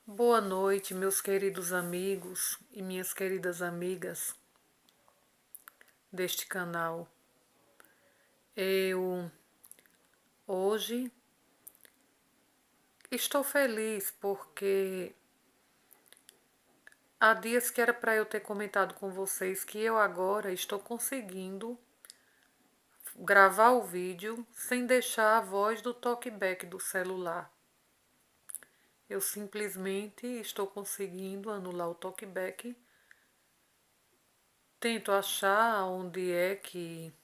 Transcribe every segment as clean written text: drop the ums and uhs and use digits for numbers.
Boa noite, meus queridos amigos e minhas queridas amigas deste canal. Eu hoje estou feliz porque há dias que era para eu ter comentado com vocês que eu agora estou conseguindo gravar o vídeo sem deixar a voz do talkback do celular. Eu simplesmente estou conseguindo anular o talkback. Tento achar onde é que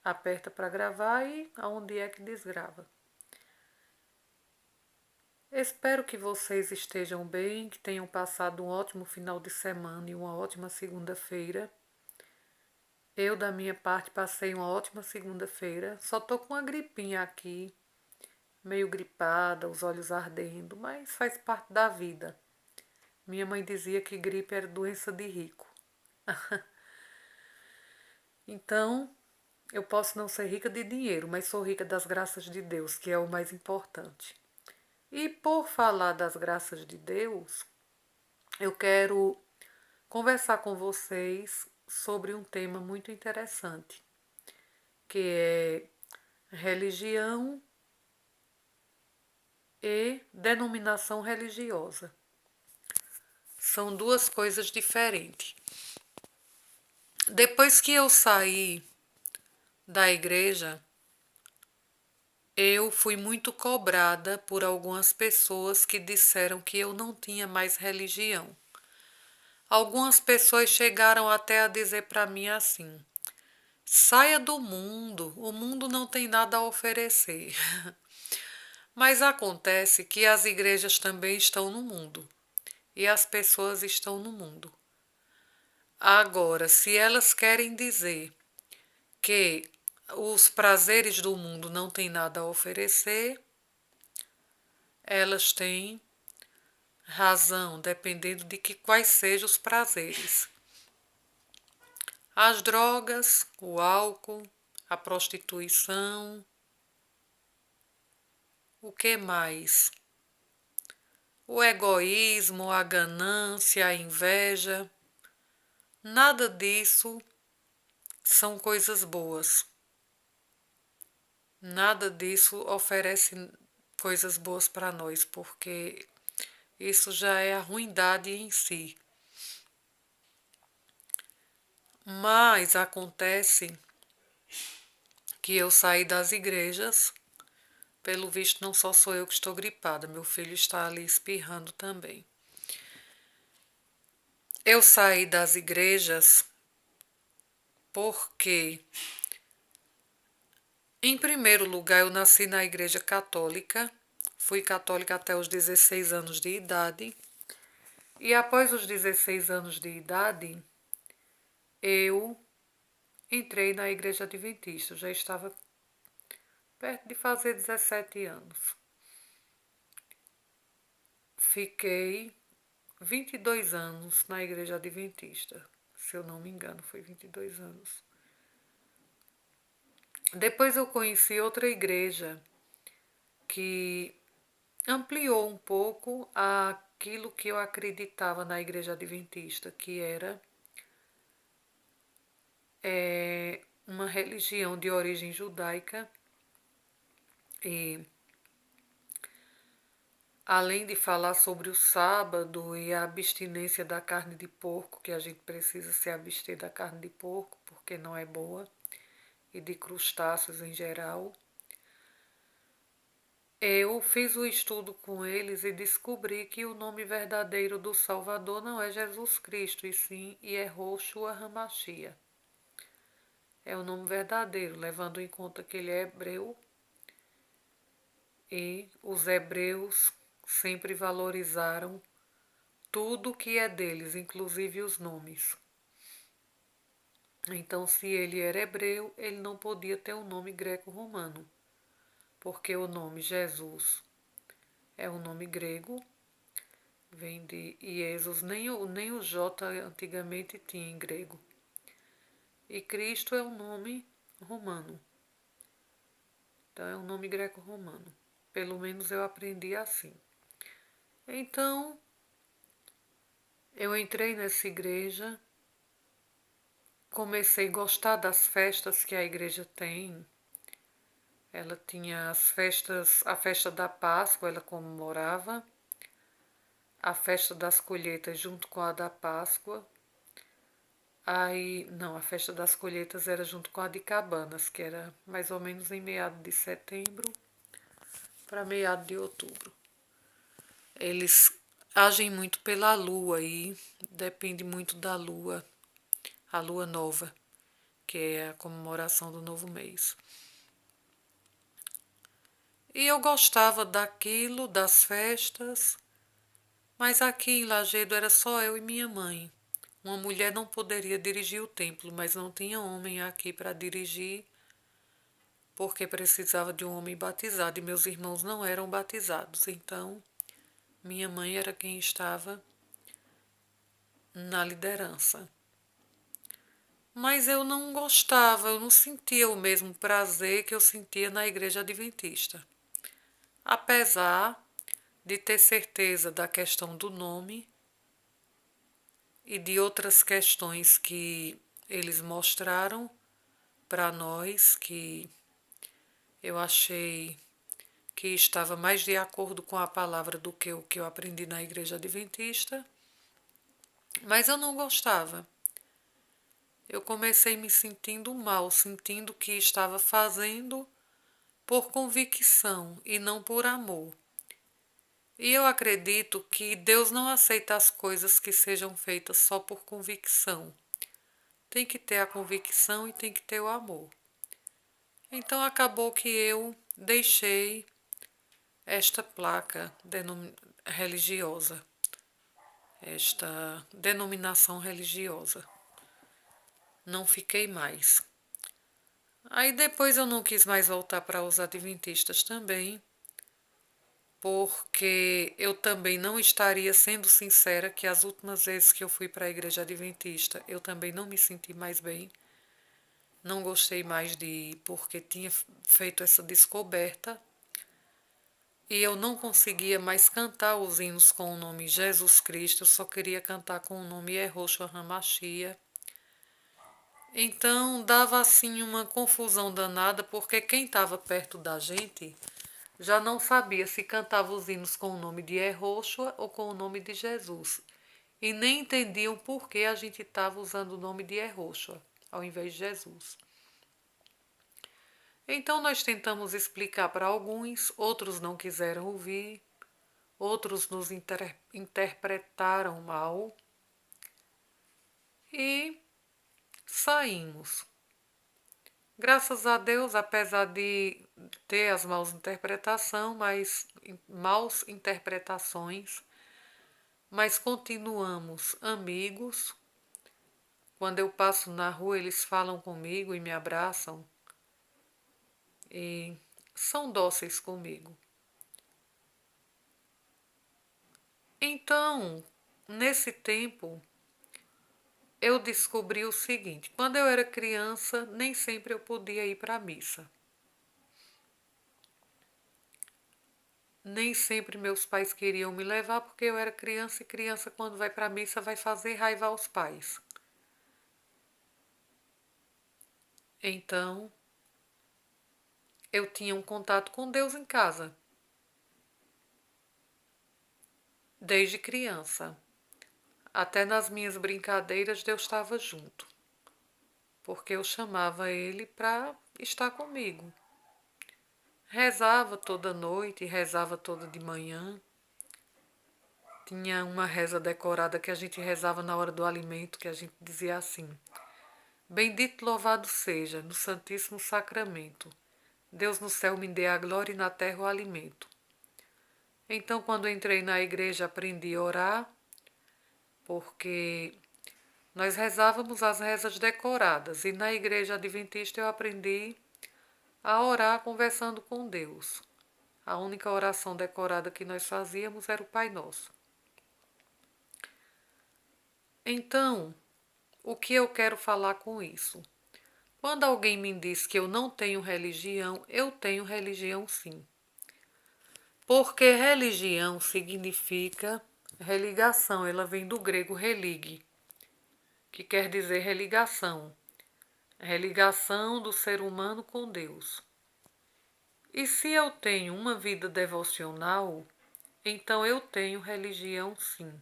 aperta para gravar e aonde é que desgrava. Espero que vocês estejam bem, que tenham passado um ótimo final de semana e uma ótima segunda-feira. Eu, da minha parte, passei uma ótima segunda-feira. Só tô com uma gripinha aqui, meio gripada, os olhos ardendo, mas faz parte da vida. Minha mãe dizia que gripe era doença de rico. Então, eu posso não ser rica de dinheiro, mas sou rica das graças de Deus, que é o mais importante. E por falar das graças de Deus, eu quero conversar com vocês sobre um tema muito interessante, que é religião e denominação religiosa. São duas coisas diferentes. Depois que eu saí da igreja, eu fui muito cobrada por algumas pessoas que disseram que eu não tinha mais religião. Algumas pessoas chegaram até a dizer para mim assim: saia do mundo, o mundo não tem nada a oferecer. Mas acontece que as igrejas também estão no mundo e as pessoas estão no mundo. Agora, se elas querem dizer que os prazeres do mundo não têm nada a oferecer, elas têm razão, dependendo de quais sejam os prazeres. As drogas, o álcool, a prostituição, o que mais? O egoísmo, a ganância, a inveja, nada disso são coisas boas. Nada disso oferece coisas boas para nós, porque isso já é a ruindade em si. Mas acontece que eu saí das igrejas, pelo visto não só sou eu que estou gripada, meu filho está ali espirrando também. Eu saí das igrejas porque, em primeiro lugar, eu nasci na igreja católica, fui católica até os 16 anos de idade, e após os 16 anos de idade, eu entrei na igreja adventista, eu já estava perto de fazer 17 anos. Fiquei 22 anos na igreja adventista, se eu não me engano, foi 22 anos. Depois eu conheci outra igreja que ampliou um pouco aquilo que eu acreditava na igreja adventista, que era uma religião de origem judaica e além de falar sobre o sábado e a abstinência da carne de porco, que a gente precisa se abster da carne de porco porque não é boa, e de crustáceos em geral, eu fiz o estudo com eles e descobri que o nome verdadeiro do Salvador não é Jesus Cristo, e sim Yehoshua HaMashiach. É o nome verdadeiro, levando em conta que ele é hebreu e os hebreus sempre valorizaram tudo que é deles, inclusive os nomes. Então, se ele era hebreu, ele não podia ter um nome greco-romano, porque o nome Jesus é um nome grego, vem de Iesus, nem o J antigamente tinha em grego. E Cristo é um nome romano. Então é um nome greco-romano. Pelo menos eu aprendi assim. Então, Eu entrei nessa igreja, comecei a gostar das festas que a igreja tem. Ela tinha as festas, a festa da Páscoa, ela comemorava, a festa das colheitas junto com a da Páscoa. Aí, não, a festa das colheitas era junto com a de Cabanas, que era mais ou menos em meados de setembro para meados de outubro. Eles agem muito pela lua e depende muito da lua, a lua nova, que é a comemoração do novo mês. E eu gostava daquilo, das festas, mas aqui em Lagedo era só eu e minha mãe. Uma mulher não poderia dirigir o templo, mas não tinha homem aqui para dirigir, porque precisava de um homem batizado e meus irmãos não eram batizados. Então, minha mãe era quem estava na liderança. Mas eu não gostava, eu não sentia o mesmo prazer que eu sentia na igreja adventista. Apesar de ter certeza da questão do nome e de outras questões que eles mostraram para nós, que eu achei que estava mais de acordo com a palavra do que o que eu aprendi na igreja adventista, mas eu não gostava. Eu comecei me sentindo mal, sentindo que estava fazendo por convicção e não por amor. E eu acredito que Deus não aceita as coisas que sejam feitas só por convicção. Tem que ter a convicção e tem que ter o amor. Então acabou que eu deixei esta placa religiosa, esta denominação religiosa. Não fiquei mais. Aí depois eu não quis mais voltar para os adventistas também, porque eu também não estaria sendo sincera que as últimas vezes que eu fui para a igreja adventista, eu também não me senti mais bem. Não gostei mais de ir porque tinha feito essa descoberta e eu não conseguia mais cantar os hinos com o nome Jesus Cristo, eu só queria cantar com o nome Yehoshua HaMashiach. Então dava assim uma confusão danada, porque quem estava perto da gente já não sabia se cantava os hinos com o nome de Yehoshua ou com o nome de Jesus. E nem entendiam por que a gente estava usando o nome de Yehoshua ao invés de Jesus. Então nós tentamos explicar para alguns, outros não quiseram ouvir, outros nos interpretaram mal e saímos. Graças a Deus, apesar de ter as maus interpretações, mas continuamos amigos. Quando eu passo na rua, eles falam comigo e me abraçam e são dóceis comigo. Então, nesse tempo, eu descobri o seguinte: quando eu era criança, nem sempre eu podia ir para a missa. Nem sempre meus pais queriam me levar porque eu era criança e criança, quando vai para a missa, vai fazer raiva aos pais. Então, eu tinha um contato com Deus em casa, desde criança. Até nas minhas brincadeiras, Deus estava junto, porque eu chamava Ele para estar comigo. Rezava toda noite, rezava toda de manhã. Tinha uma reza decorada que a gente rezava na hora do alimento, que a gente dizia assim: Bendito louvado seja no Santíssimo Sacramento. Deus no céu me dê a glória e na terra o alimento. Então, quando entrei na igreja, aprendi a orar, porque nós rezávamos as rezas decoradas e na igreja adventista eu aprendi a orar conversando com Deus. A única oração decorada que nós fazíamos era o Pai Nosso. Então, o que eu quero falar com isso? Quando alguém me diz que eu não tenho religião, eu tenho religião sim. Porque religião significa Religação, ela vem do grego relig, que quer dizer religação. Religação do ser humano com Deus. E se eu tenho uma vida devocional, então eu tenho religião sim.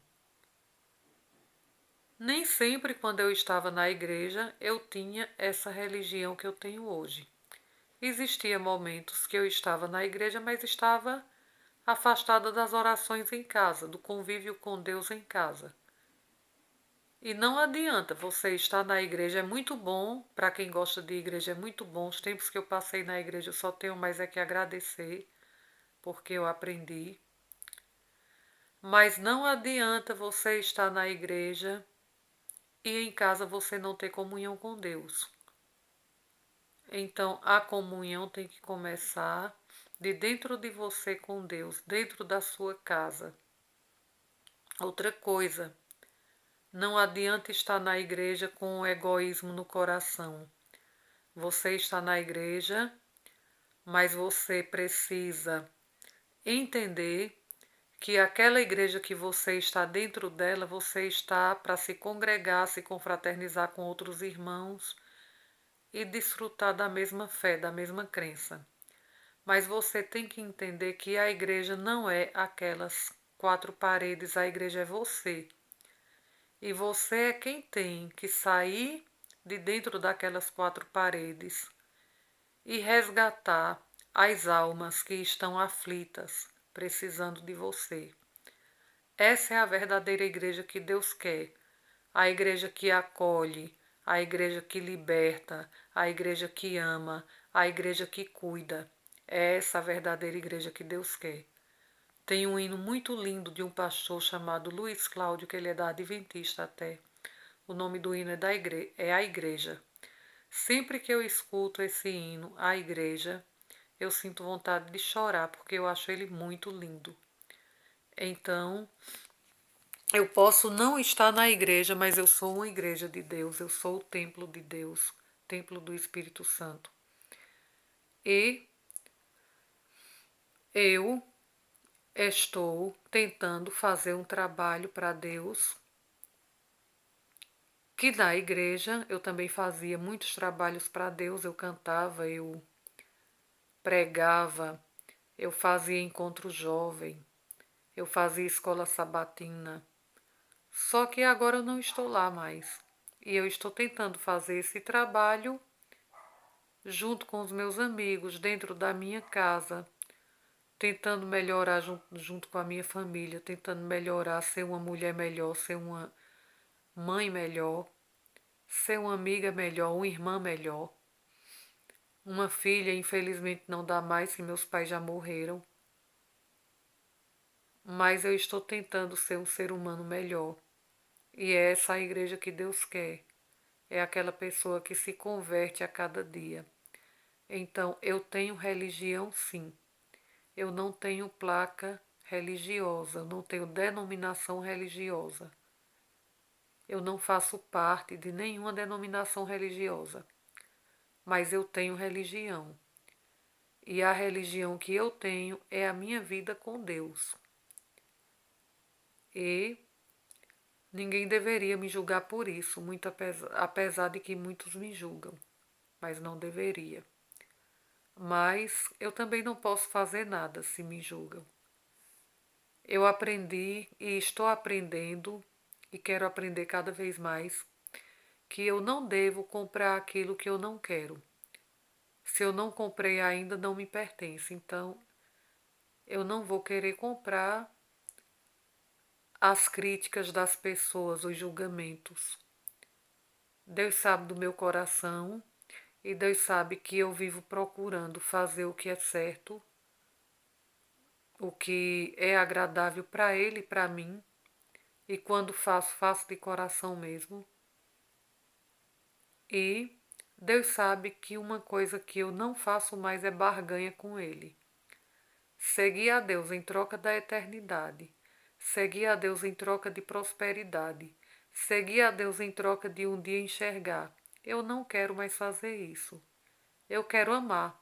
Nem sempre, quando eu estava na igreja, eu tinha essa religião que eu tenho hoje. Existia momentos que eu estava na igreja, mas estava afastada das orações em casa, do convívio com Deus em casa. E não adianta você estar na igreja, é muito bom, para quem gosta de igreja é muito bom. Os tempos que eu passei na igreja eu só tenho mais é que agradecer, porque eu aprendi. Mas não adianta você estar na igreja e em casa você não ter comunhão com Deus. Então a comunhão tem que começar de dentro de você com Deus, dentro da sua casa. Outra coisa, não adianta estar na igreja com o egoísmo no coração. Você está na igreja, mas você precisa entender que aquela igreja que você está dentro dela, você está para se congregar, se confraternizar com outros irmãos e desfrutar da mesma fé, da mesma crença. Mas você tem que entender que a igreja não é aquelas quatro paredes, a igreja é você. E você é quem tem que sair de dentro daquelas quatro paredes e resgatar as almas que estão aflitas, precisando de você. Essa é a verdadeira igreja que Deus quer. A igreja que acolhe, a igreja que liberta, a igreja que ama, a igreja que cuida. É essa a verdadeira igreja que Deus quer. Tem um hino muito lindo de um pastor chamado Luiz Cláudio, que ele é da Adventista até. O nome do hino é a igreja. Sempre que eu escuto esse hino, a igreja, eu sinto vontade de chorar, porque eu acho ele muito lindo. Então, eu posso não estar na igreja, mas eu sou uma igreja de Deus, eu sou o templo de Deus, templo do Espírito Santo. E eu estou tentando fazer um trabalho para Deus, que na igreja eu também fazia muitos trabalhos para Deus, eu cantava, eu pregava, eu fazia encontro jovem, eu fazia escola sabatina. Só que agora eu não estou lá mais. E eu estou tentando fazer esse trabalho junto com os meus amigos, dentro da minha casa, tentando melhorar junto com a minha família, tentando melhorar, ser uma mulher melhor, ser uma mãe melhor, ser uma amiga melhor, uma irmã melhor. Uma filha, infelizmente, não dá mais, que meus pais já morreram. Mas eu estou tentando ser um ser humano melhor. E é essa a igreja que Deus quer. É aquela pessoa que se converte a cada dia. Então, eu tenho religião sim. Eu não tenho placa religiosa, não tenho denominação religiosa. Eu não faço parte de nenhuma denominação religiosa, mas eu tenho religião. E a religião que eu tenho é a minha vida com Deus. E ninguém deveria me julgar por isso, muito apesar de que muitos me julgam, mas não deveria. Mas eu também não posso fazer nada se me julgam. Eu aprendi e estou aprendendo, e quero aprender cada vez mais, que eu não devo comprar aquilo que eu não quero. Se eu não comprei ainda, não me pertence. Então, eu não vou querer comprar as críticas das pessoas, os julgamentos. Deus sabe do meu coração e Deus sabe que eu vivo procurando fazer o que é certo, o que é agradável para Ele e para mim. E quando faço, faço de coração mesmo. E Deus sabe que uma coisa que eu não faço mais é barganha com Ele. Seguir a Deus em troca da eternidade. Seguir a Deus em troca de prosperidade. Seguir a Deus em troca de um dia enxergar. Eu não quero mais fazer isso. Eu quero amar.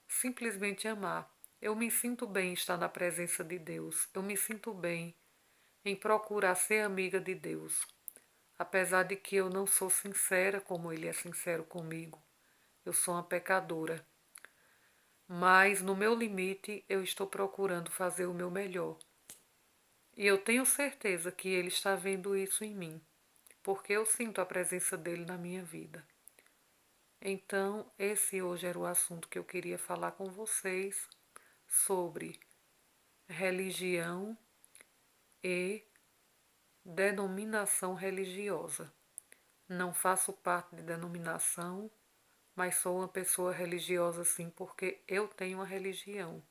Simplesmente amar. Eu me sinto bem em estar na presença de Deus. Eu me sinto bem em procurar ser amiga de Deus. Apesar de que eu não sou sincera como Ele é sincero comigo. Eu sou uma pecadora. Mas no meu limite eu estou procurando fazer o meu melhor. E eu tenho certeza que Ele está vendo isso em mim, porque eu sinto a presença dele na minha vida. Então, esse hoje era o assunto que eu queria falar com vocês sobre religião e denominação religiosa. Não faço parte de denominação, mas sou uma pessoa religiosa sim, porque eu tenho uma religião.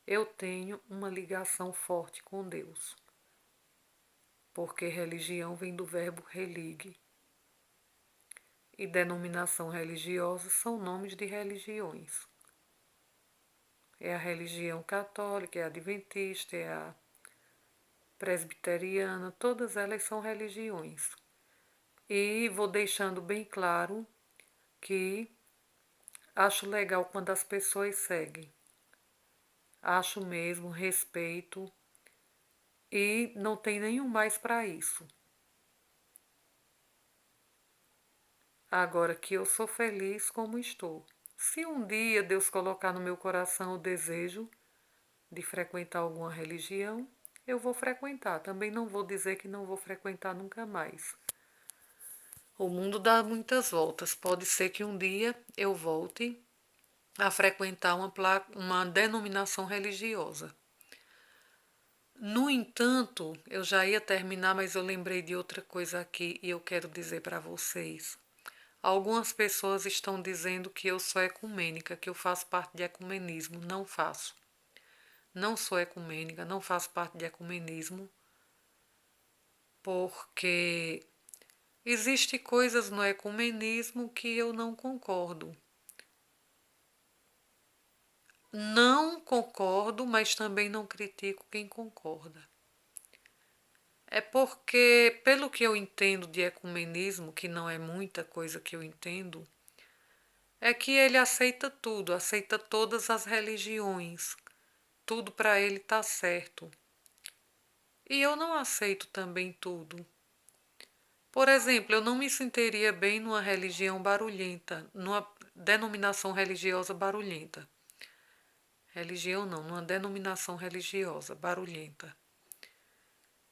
Eu tenho uma ligação forte com Deus. Porque religião vem do verbo religue. E denominação religiosa são nomes de religiões. É a religião católica, é a adventista, é a presbiteriana, todas elas são religiões. E vou deixando bem claro que acho legal quando as pessoas seguem. Acho mesmo, respeito e não tem nenhum mais para isso. Agora que eu sou feliz como estou. Se um dia Deus colocar no meu coração o desejo de frequentar alguma religião, eu vou frequentar. Também não vou dizer que não vou frequentar nunca mais. O mundo dá muitas voltas. Pode ser que um dia eu volte a frequentar uma denominação religiosa. No entanto, eu já ia terminar, mas eu lembrei de outra coisa aqui e eu quero dizer para vocês. Algumas pessoas estão dizendo que eu sou ecumênica, que eu faço parte de ecumenismo. Não faço. Não sou ecumênica, não faço parte de ecumenismo, porque existem coisas no ecumenismo que eu não concordo. Não concordo, mas também não critico quem concorda. É porque, pelo que eu entendo de ecumenismo, que não é muita coisa que eu entendo, é que ele aceita tudo, aceita todas as religiões. Tudo para ele está certo. E eu não aceito também tudo. Por exemplo, eu não me sentiria bem numa religião barulhenta, numa denominação religiosa barulhenta. Religião não, numa denominação religiosa barulhenta.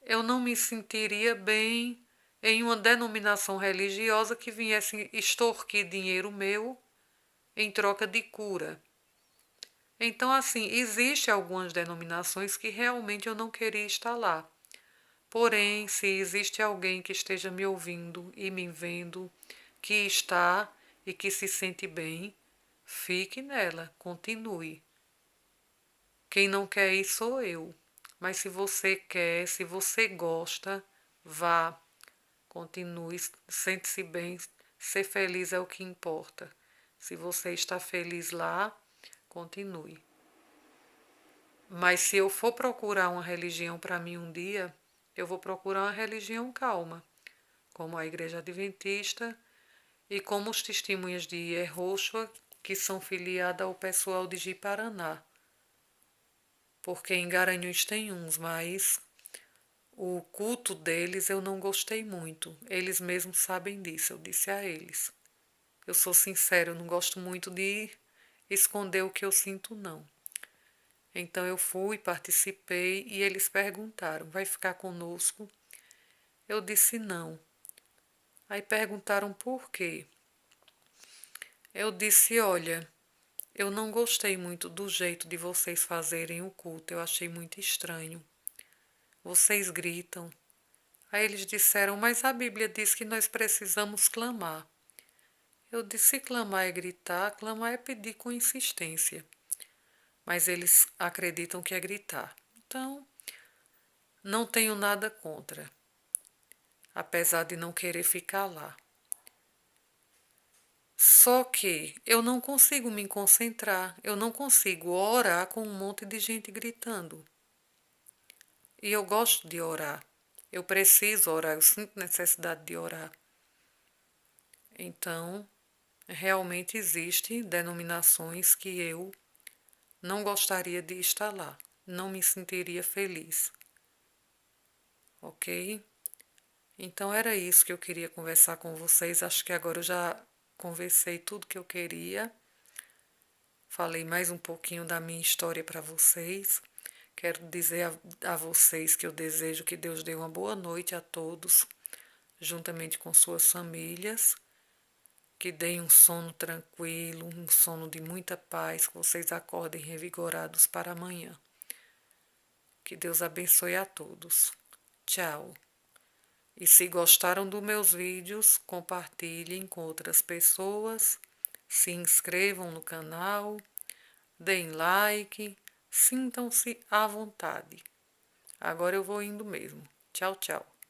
Eu não me sentiria bem em uma denominação religiosa que viesse extorquir dinheiro meu em troca de cura. Então, assim, existem algumas denominações que realmente eu não queria estar lá. Porém, se existe alguém que esteja me ouvindo e me vendo, que está e que se sente bem, fique nela, continue. Quem não quer ir sou eu. Mas se você quer, se você gosta, vá, continue, sente-se bem, ser feliz é o que importa. Se você está feliz lá, continue. Mas se eu for procurar uma religião para mim um dia, eu vou procurar uma religião calma, como a Igreja Adventista e como os Testemunhas de Jeová, que são filiadas ao pessoal de Ji-Paraná. Porque em Garanhuns tem uns, mas o culto deles eu não gostei muito. Eles mesmos sabem disso, eu disse a eles. Eu sou sincera, eu não gosto muito de esconder o que eu sinto, não. Então eu fui, participei e eles perguntaram: vai ficar conosco? Eu disse não. Aí perguntaram por quê. Eu disse: olha, eu não gostei muito do jeito de vocês fazerem o culto, eu achei muito estranho. Vocês gritam. Aí eles disseram: mas a Bíblia diz que nós precisamos clamar. Eu disse: clamar é gritar, clamar é pedir com insistência. Mas eles acreditam que é gritar. Então, não tenho nada contra, apesar de não querer ficar lá. Só que eu não consigo me concentrar, eu não consigo orar com um monte de gente gritando. E eu gosto de orar. Eu preciso orar, eu sinto necessidade de orar. Então, realmente existem denominações que eu não gostaria de estar lá, não me sentiria feliz. ok? Então era isso que eu queria conversar com vocês. Acho que agora eu já conversei tudo que eu queria. Falei mais um pouquinho da minha história para vocês. Quero dizer a vocês que eu desejo que Deus dê uma boa noite a todos, juntamente com suas famílias, que deem um sono tranquilo, um sono de muita paz, que vocês acordem revigorados para amanhã. Que Deus abençoe a todos. Tchau. E se gostaram dos meus vídeos, compartilhem com outras pessoas, se inscrevam no canal, deem like, sintam-se à vontade. Agora eu vou indo mesmo. Tchau, tchau.